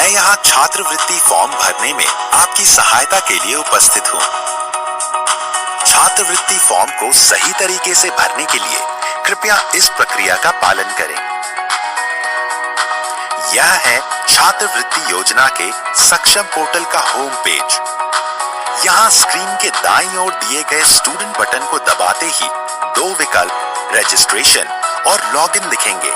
मैं यहाँ छात्रवृत्ति फॉर्म भरने में आपकी सहायता के लिए उपस्थित हूँ। छात्रवृत्ति फॉर्म को सही तरीके से भरने के लिए कृपया इस प्रक्रिया का पालन करें। यह है छात्रवृत्ति योजना के सक्षम पोर्टल का होम पेज। यहाँ स्क्रीन के दाईं ओर दिए गए स्टूडेंट बटन को दबाते ही दो विकल्प रजिस्ट्रेशन और लॉगिन दिखेंगे।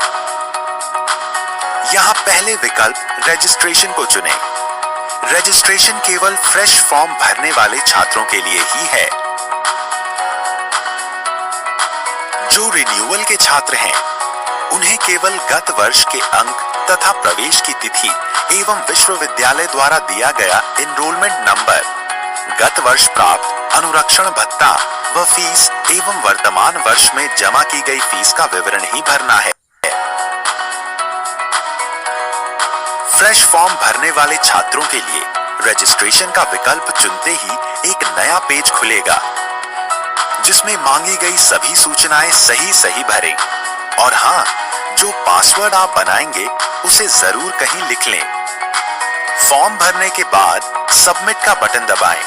यहाँ पहले विकल्प रजिस्ट्रेशन को चुनें। रजिस्ट्रेशन केवल फ्रेश फॉर्म भरने वाले छात्रों के लिए ही है। जो रिन्यूअल के छात्र हैं, उन्हें केवल गत वर्ष के अंक तथा प्रवेश की तिथि एवं विश्वविद्यालय द्वारा दिया गया एनरोलमेंट नंबर, गत वर्ष प्राप्त अनुरक्षण भत्ता व फीस एवं वर्तमान वर्ष में जमा की गई फीस का विवरण ही भरना है। फ्रेश फॉर्म भरने वाले छात्रों के लिए रजिस्ट्रेशन का विकल्प चुनते ही एक नया पेज खुलेगा, जिसमें मांगी गई सभी सूचनाएं सही भरें और हाँ, जो पासवर्ड आप बनाएंगे उसे जरूर कहीं लिख लें। फॉर्म भरने के बाद सबमिट का बटन दबाएं।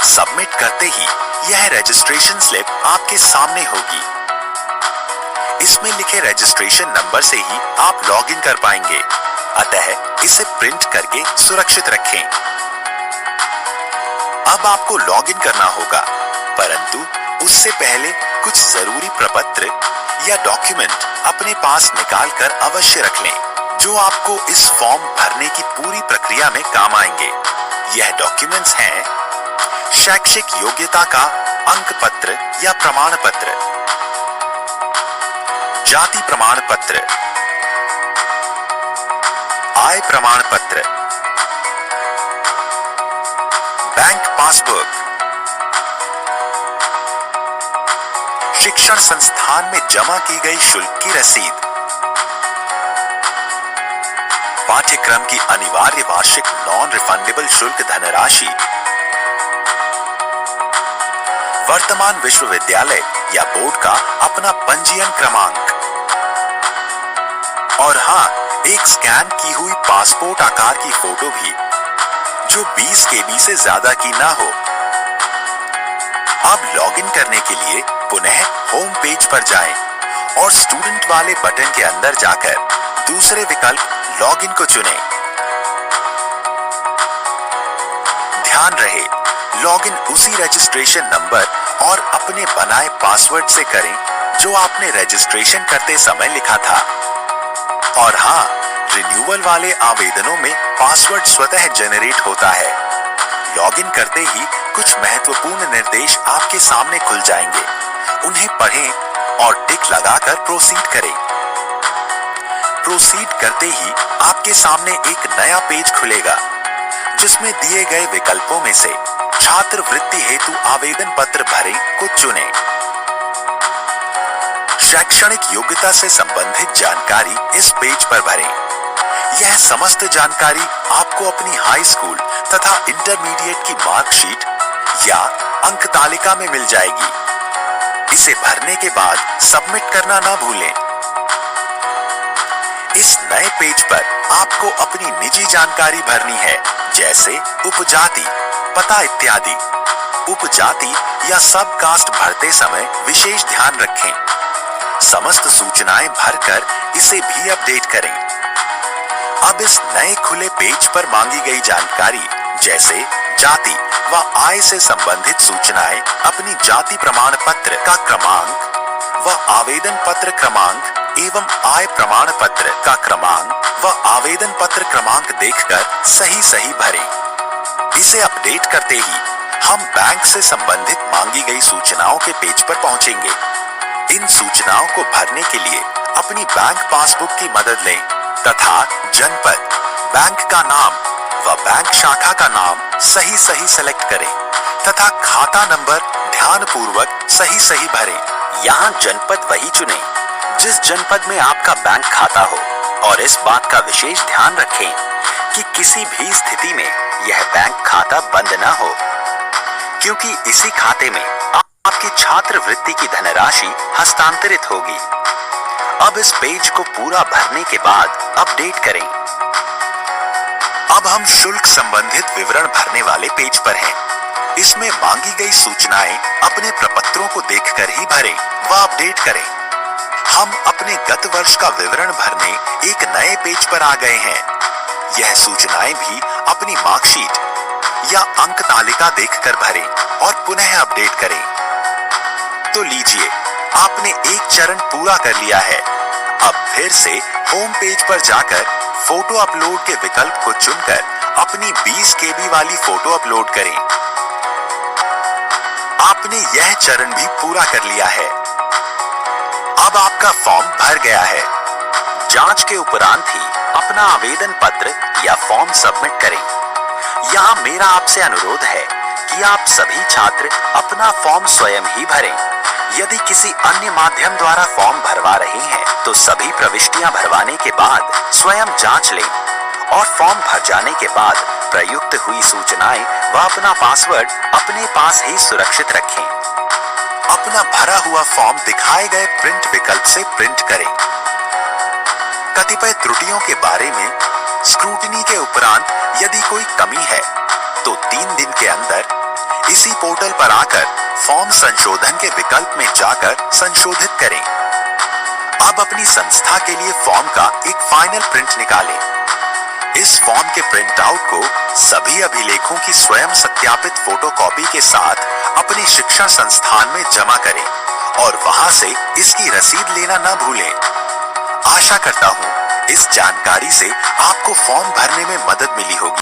सबमिट करते ही यह रजिस्ट्रेशन स्लिप आपके सामने होगी। इसमें लिखे रजिस्ट्रेशन नंबर से ही आप लॉगिन कर पाएंगे, अतः इसे प्रिंट करके सुरक्षित रखें। अब आपको लॉगिन करना होगा, परंतु उससे पहले कुछ जरूरी प्रपत्र या डॉक्यूमेंट अपने पास निकाल कर अवश्य रख लें, जो आपको इस फॉर्म भरने की पूरी प्रक्रिया में काम आएंगे। यह डॉक्यूमेंट्स हैं शैक्षिक योग्यता का अंक पत्र या प्रमाण पत्र, जाति प्रमाण पत्र, आय प्रमाण पत्र, बैंक पासबुक, शिक्षण संस्थान में जमा की गई शुल्क की रसीद, पाठ्यक्रम की अनिवार्य वार्षिक नॉन रिफंडेबल शुल्क धनराशि, वर्तमान विश्वविद्यालय या बोर्ड का अपना पंजीयन क्रमांक और हाँ, एक स्कैन की हुई पासपोर्ट आकार की फोटो भी, जो 20 KB से ज्यादा की ना हो। अब लॉगिन करने के लिए पुनः होम पेज पर जाएं और स्टूडेंट वाले बटन के अंदर जाकर दूसरे विकल्प लॉगिन को चुनें। ध्यान रहे, लॉगिन उसी रजिस्ट्रेशन नंबर और अपने बनाए पासवर्ड से करें जो आपने रजिस्ट्रेशन करते समय लिखा था। और हाँ, रिन्यूअल वाले आवेदनों में पासवर्ड स्वतः जनरेट होता है। लॉगिन करते ही कुछ महत्वपूर्ण निर्देश आपके सामने खुल जाएंगे। उन्हें पढ़ें और टिक लगाकर प्रोसीड करें। प्रोसीड करते ही आपके सामने एक नया पेज खुलेगा, जिसमें दिए गए विकल्पों में से छात्रवृत्ति हेतु आवेदन पत्र भरें को चुनें। शैक्षणिक योग्यता से संबंधित जानकारी इस पेज पर भरें। यह समस्त जानकारी आपको अपनी हाई स्कूल तथा इंटरमीडिएट की मार्कशीट या अंक तालिका में मिल जाएगी। इसे भरने के बाद सबमिट करना ना भूलें। इस नए पेज पर आपको अपनी निजी जानकारी भरनी है, जैसे उपजाति, पता इत्यादि। उपजाति या सब कास्ट भरते समय विशेष ध्यान रखें। समस्त सूचनाएं भरकर इसे भी अपडेट करें। अब इस नए खुले पेज पर मांगी गई जानकारी जैसे जाति व आय से संबंधित सूचनाएं अपनी जाति प्रमाण पत्र का क्रमांक व आवेदन पत्र क्रमांक एवं आय प्रमाण पत्र का क्रमांक व आवेदन पत्र क्रमांक देखकर सही भरें। इसे अपडेट करते ही हम बैंक से संबंधित मांगी गई सूचनाओं के पेज पर पहुंचेंगे। इन सूचनाओं को भरने के लिए अपनी बैंक पासबुक की मदद लें तथा जनपद, बैंक का नाम व बैंक शाखा का नाम सही सेलेक्ट करें तथा खाता नंबर ध्यानपूर्वक सही भरें। यहाँ जनपद वही चुनें जिस जनपद में आपका बैंक खाता हो और इस बात का विशेष ध्यान रखें कि किसी भी स्थिति में यह बैंक खाता बंद न हो, क्योंकि इसी खाते में आपकी छात्रवृत्ति की धनराशि हस्तांतरित होगी। अब इस पेज को पूरा भरने के बाद अपडेट करें। अब हम शुल्क संबंधित विवरण भरने वाले पेज पर हैं। इसमें मांगी गई सूचनाएं अपने प्रपत्रों को देखकर ही भरें व अपडेट करें। हम अपने गत वर्ष का विवरण भरने एक नए पेज पर आ गए हैं। यह सूचनाएं भी अपनी मार्कशीट या अंक तालिका देखकर भरें और पुनः अपडेट करें। तो लीजिए, आपने एक चरण पूरा कर लिया है। अब फिर से होम पेज पर जाकर फोटो अपलोड के विकल्प को चुनकर अपनी 20 KB वाली फोटो अपलोड करें। आपने यह चरण भी पूरा कर लिया है। अब आपका फॉर्म भर गया है। जांच के उपरांत ही अपना आवेदन पत्र या फॉर्म सबमिट करें। यहाँ मेरा आपसे अनुरोध है कि आप सभी छात्र अपना फॉर्म स्वयं ही भरें। यदि किसी अन्य माध्यम द्वारा फॉर्म भरवा रहे हैं तो सभी प्रविष्टियां भरवाने के बाद स्वयं जांच लें और फॉर्म भर जाने के बाद प्रयुक्त हुई सूचनाएं व अपना पासवर्ड अपने पास ही सुरक्षित रखें। अपना भरा हुआ फॉर्म दिखाए गए प्रिंट विकल्प से प्रिंट करें। कतिपय त्रुटियों के बारे में स्क्रूटिनी के उपरांत यदि कोई कमी है तो 3 दिन के अंदर इसी पोर्टल पर आकर फॉर्म संशोधन के विकल्प में जाकर संशोधित करें। अब अपनी संस्था के लिए फॉर्म का एक फाइनल प्रिंट निकालें। इस फॉर्म के प्रिंट आउट को सभी अभिलेखों की स्वयं सत्यापित फोटोकॉपी के साथ अपने शिक्षा संस्थान में जमा करें और वहां से इसकी रसीद लेना न भूलें। आशा करता हूं इस जानकारी से आपको फॉर्म भरने में मदद मिली होगी।